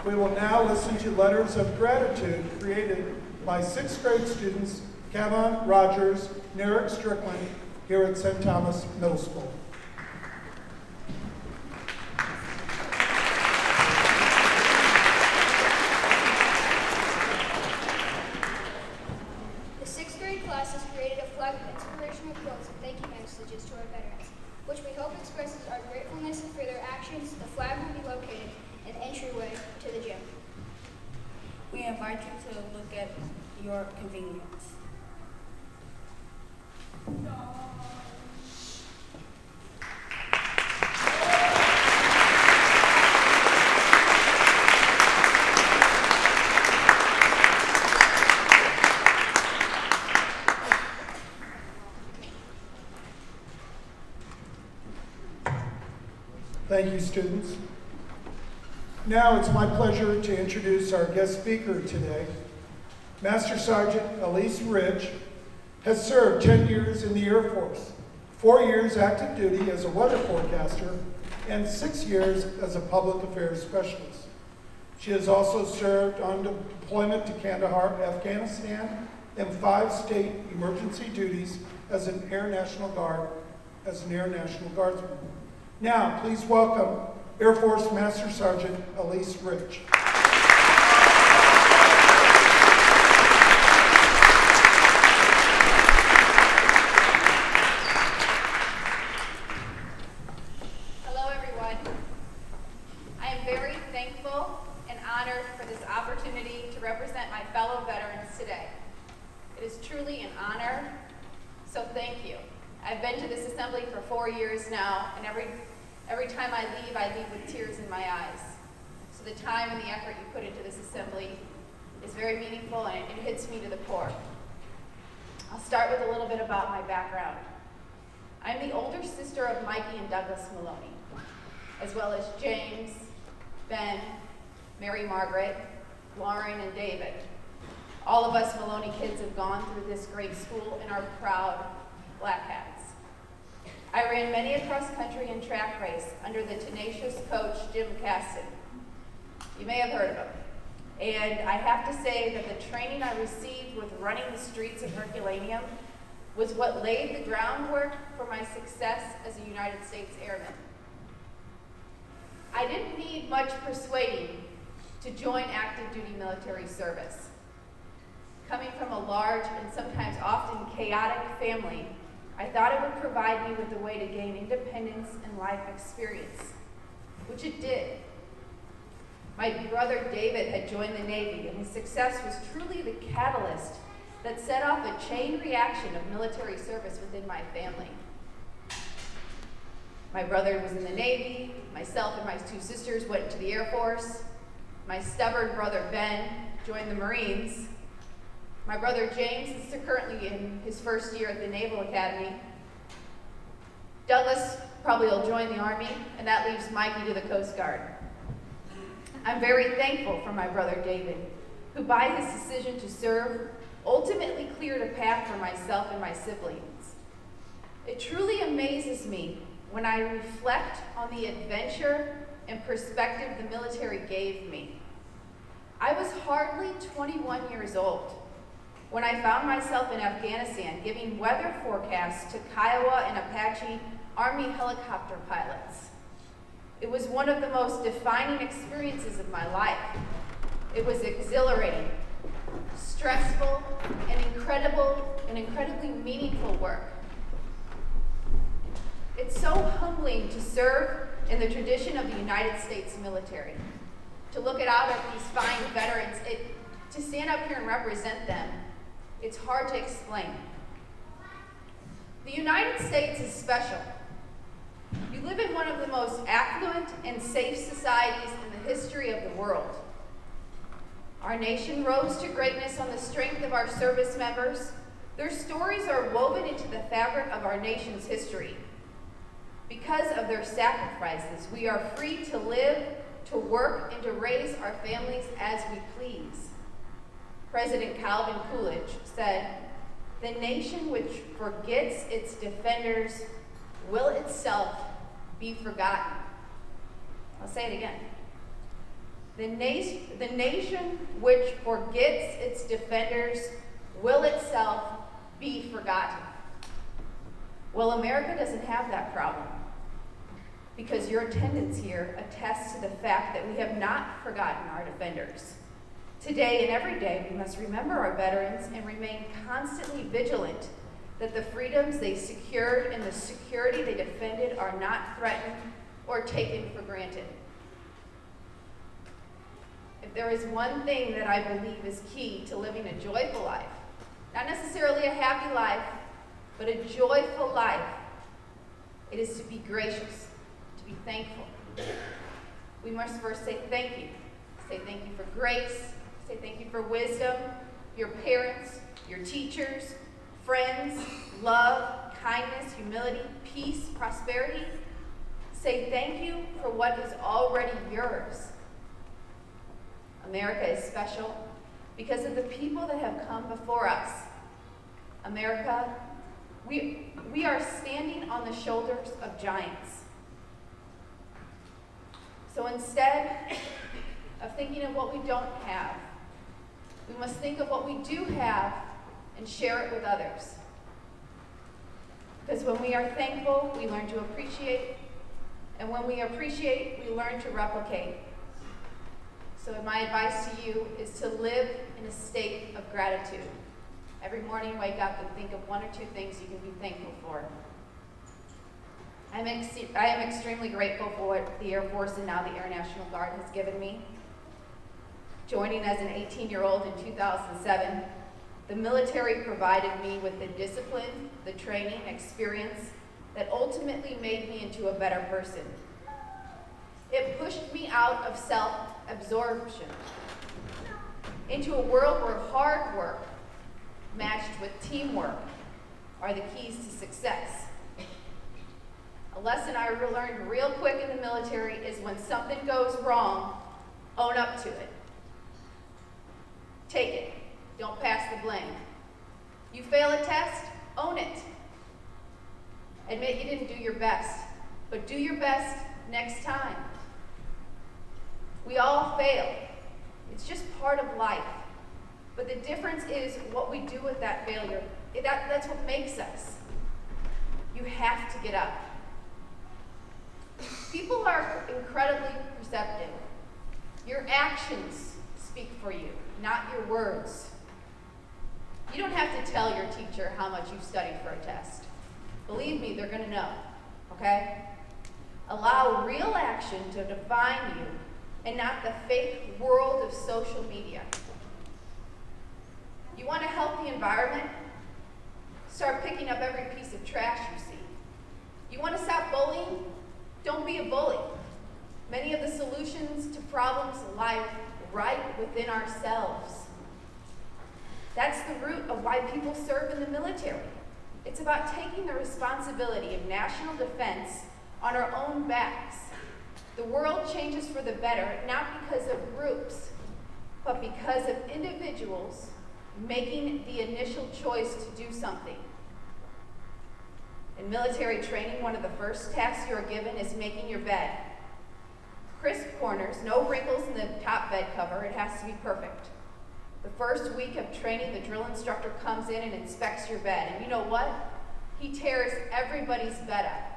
We will now listen to letters of gratitude created by 6th grade students Kevin Rogers, Narek Strickland, here at Senn-Thomas Middle School. The 6th grade class has created a flag of inspirational quotes and thank you messages to our veterans, which we hope expresses our gratefulness for their actions. The flag will be located in the entryway to the gym. We invite you to look at your convenience. Thank you, students. Now it's my pleasure to introduce our guest speaker today. Master Sergeant Elise Rich has served 10 years in the Air Force, 4 years active duty as a weather forecaster, and 6 years as a public affairs specialist. She has also served on deployment to Kandahar, Afghanistan, and 5 state emergency duties as an Air National Guardsman. Now, please welcome Air Force Master Sergeant Elise Rich. Hello, everyone. I am very thankful and honored for this opportunity to represent my fellow veterans today. It is truly an honor, so thank you. I've been to this assembly for 4 years now, and every time I leave with tears in my eyes. So the time and the effort you put into this assembly is very meaningful, and it hits me to the core. I'll start with a little bit about my background. I'm the older sister of Mikey and Douglas Maloney, as well as James, Ben, Mary Margaret, Lauren, and David. All of us Maloney kids have gone through this great school and are proud Black Hats. I ran many a cross-country and track race under the tenacious coach Jim Caston. You may have heard of him. And I have to say that the training I received with running the streets of Herculaneum was what laid the groundwork for my success as a United States Airman. I didn't need much persuading to join active duty military service. Coming from a large and sometimes often chaotic family, I thought it would provide me with a way to gain independence and life experience, which it did. My brother David had joined the Navy, and his success was truly the catalyst that set off a chain reaction of military service within my family. My brother was in the Navy, myself and my 2 sisters went to the Air Force, my stubborn brother Ben joined the Marines, my brother James is currently in his first year at the Naval Academy. Douglas probably will join the Army, and that leaves Mikey to the Coast Guard. I'm very thankful for my brother David, who by his decision to serve, ultimately cleared a path for myself and my siblings. It truly amazes me when I reflect on the adventure and perspective the military gave me. I was hardly 21 years old when I found myself in Afghanistan giving weather forecasts to Kiowa and Apache Army helicopter pilots. It was one of the most defining experiences of my life. It was exhilarating, stressful, and incredibly meaningful work. It's so humbling to serve in the tradition of the United States military, to look out at these fine veterans, to stand up here and represent them. It's hard to explain. The United States is special. You live in one of the most affluent and safe societies in the history of the world. Our nation rose to greatness on the strength of our service members. Their stories are woven into the fabric of our nation's history. Because of their sacrifices, we are free to live, to work, and to raise our families as we please. President Calvin Coolidge said, "The nation which forgets its defenders will itself be forgotten." I'll say it again. The nation which forgets its defenders will itself be forgotten. Well, America doesn't have that problem, because your attendance here attests to the fact that we have not forgotten our defenders. Today and every day, we must remember our veterans and remain constantly vigilant that the freedoms they secured and the security they defended are not threatened or taken for granted. If there is one thing that I believe is key to living a joyful life, not necessarily a happy life, but a joyful life, it is to be gracious, to be thankful. We must first say thank you. Say thank you for grace, say thank you for wisdom, your parents, your teachers, friends, love, kindness, humility, peace, prosperity. Say thank you for what is already yours. America is special because of the people that have come before us. America, we are standing on the shoulders of giants. So instead of thinking of what we don't have, we must think of what we do have and share it with others. Because when we are thankful, we learn to appreciate, and when we appreciate, we learn to replicate. So my advice to you is to live in a state of gratitude. Every morning, wake up and think of one or two things you can be thankful for. I am extremely grateful for what the Air Force and now the Air National Guard has given me. Joining as an 18-year-old in 2007, the military provided me with the discipline, the training, experience that ultimately made me into a better person. It pushed me out of self-absorption into a world where hard work matched with teamwork are the keys to success. A lesson I learned real quick in the military is when something goes wrong, own up to it. Take it. Don't pass the blame. You fail a test, own it. Admit you didn't do your best, but do your best next time. We all fail. It's just part of life. But the difference is what we do with that failure. That's what makes us. You have to get up. People are incredibly perceptive. Your actions speak for you, not your words. You don't have to tell your teacher how much you've studied for a test. Believe me, they're going to know, okay? Allow real action to define you and not the fake world of social media. You want to help the environment? Start picking up every piece of trash you see. You want to stop bullying? Don't be a bully. Many of the solutions to problems lie right within ourselves. That's the root of why people serve in the military. It's about taking the responsibility of national defense on our own backs. The world changes for the better, not because of groups, but because of individuals making the initial choice to do something. In military training, one of the first tasks you are given is making your bed. Crisp corners, no wrinkles in the top bed cover, it has to be perfect. The first week of training, the drill instructor comes in and inspects your bed, and you know what? He tears everybody's bed up.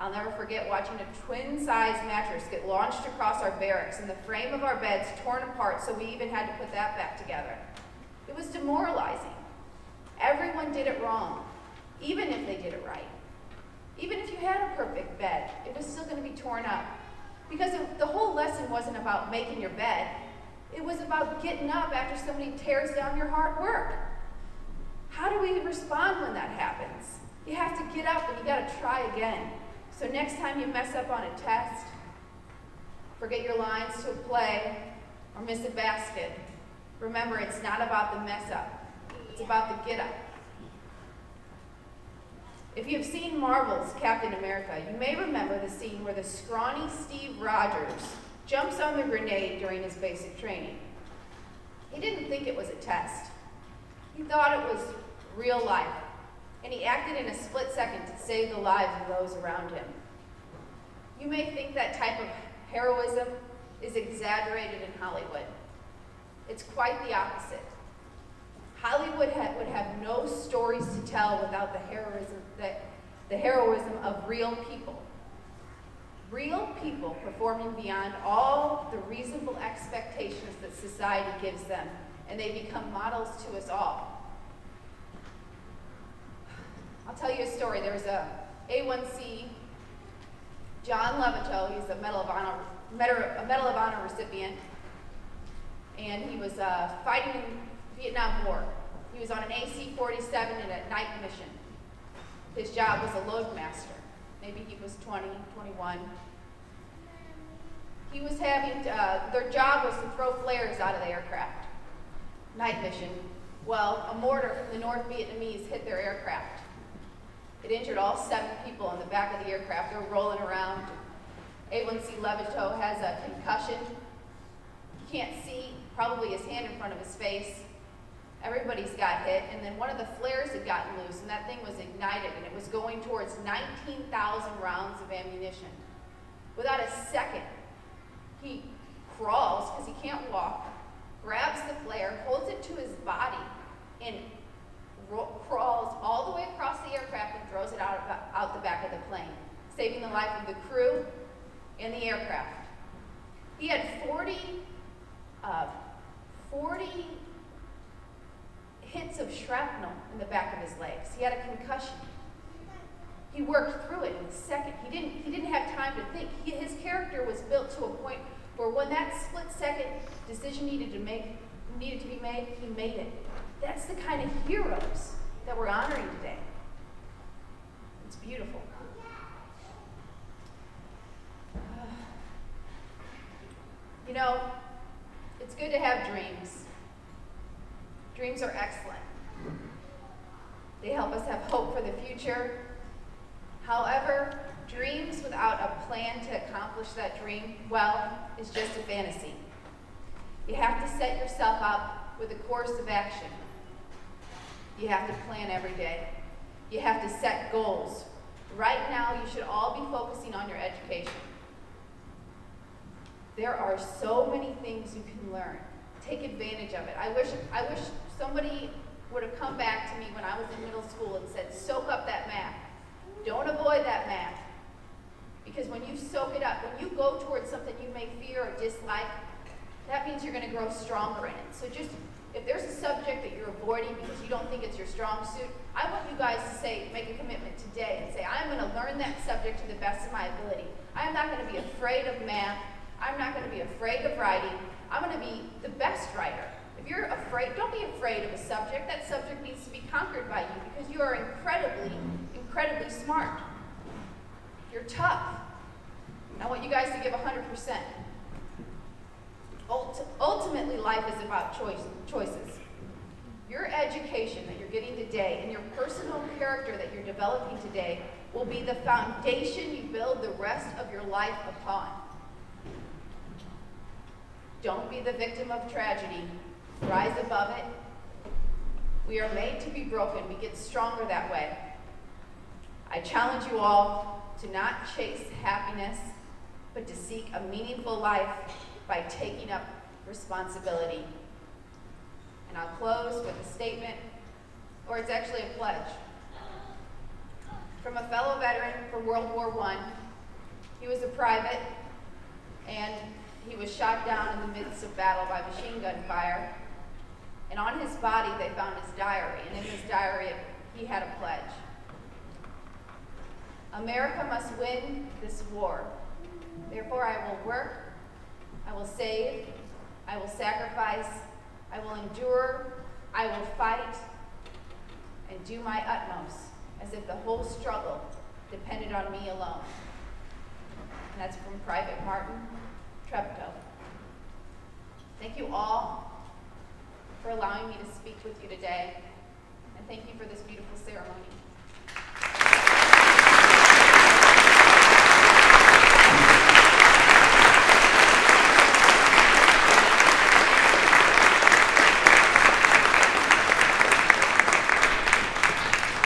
I'll never forget watching a twin-size mattress get launched across our barracks and the frame of our beds torn apart, so we even had to put that back together. It was demoralizing. Everyone did it wrong, even if they did it right. Even if you had a perfect bed, it was still going to be torn up. Because the whole lesson wasn't about making your bed. It was about getting up after somebody tears down your hard work. How do we respond when that happens? You have to get up and you got to try again. So next time you mess up on a test, forget your lines to a play, or miss a basket, remember it's not about the mess up. It's about the get up. If you've seen Marvel's Captain America, you may remember the scene where the scrawny Steve Rogers jumps on the grenade during his basic training. He didn't think it was a test. He thought it was real life, and he acted in a split second to save the lives of those around him. You may think that type of heroism is exaggerated in Hollywood. It's quite the opposite. Hollywood would have no stories to tell without the heroism of real people. Real people performing beyond all the reasonable expectations that society gives them, and they become models to us all. I'll tell you a story. There's a A1C, John Levito. He's a Medal of Honor recipient, and he was fighting in the Vietnam War. He was on an AC-47 in a night mission. His job was a loadmaster. Maybe he was 20, 21. He was having, their job was to throw flares out of the aircraft. Night mission. Well, a mortar from the North Vietnamese hit their aircraft. It injured all 7 people in the back of the aircraft. They were rolling around. A1C Levito has a concussion. He can't see, probably his hand in front of his face. Everybody's got hit, and then one of the flares had gotten loose, and that thing was ignited, and it was going towards 19,000 rounds of ammunition. Without a second, he crawls, because he can't walk, grabs the flare, holds it to his body, and crawls all the way across the aircraft and throws it out the back of the plane, saving the life of the crew and the aircraft. He had 40 hits of shrapnel in the back of his legs. He had a concussion. He worked through it in a second. He didn't have time to think. His character was built to a point where when that split-second decision needed to be made, he made it. That's the kind of heroes that we're honoring today. It's beautiful. You know, it's good to have dreams. Dreams are excellent. They help us have hope for the future. However, dreams without a plan to accomplish that dream, well, is just a fantasy. You have to set yourself up with a course of action. You have to plan every day. You have to set goals. Right now, you should all be focusing on your education. There are so many things you can learn. Take advantage of it. I wish somebody would have come back to me when I was in middle school and said, soak up that math. Don't avoid that math. Because when you soak it up, when you go towards something you may fear or dislike, that means you're going to grow stronger in it. So just, if there's a subject that you're avoiding because you don't think it's your strong suit, I want you guys to make a commitment today and say, I'm going to learn that subject to the best of my ability. I'm not going to be afraid of math. I'm not going to be afraid of writing. I'm going to be the best writer. If you're afraid, don't be afraid of a subject. That subject needs to be conquered by you because you are incredibly, incredibly smart. You're tough. I want you guys to give 100%. Ultimately, life is about choices. Your education that you're getting today and your personal character that you're developing today will be the foundation you build the rest of your life upon. Don't be the victim of tragedy. Rise above it. We are made to be broken. We get stronger that way. I challenge you all to not chase happiness, but to seek a meaningful life by taking up responsibility. And I'll close with a statement, or it's actually a pledge. From a fellow veteran from World War I. He was a private, and he was shot down in the midst of battle by machine gun fire. And on his body, they found his diary. And in his diary, he had a pledge. America must win this war. Therefore, I will work, I will save, I will sacrifice, I will endure, I will fight, and do my utmost, as if the whole struggle depended on me alone. And that's from Private Martin Treptow. Thank you all for allowing me to speak with you today, and thank you for this beautiful ceremony.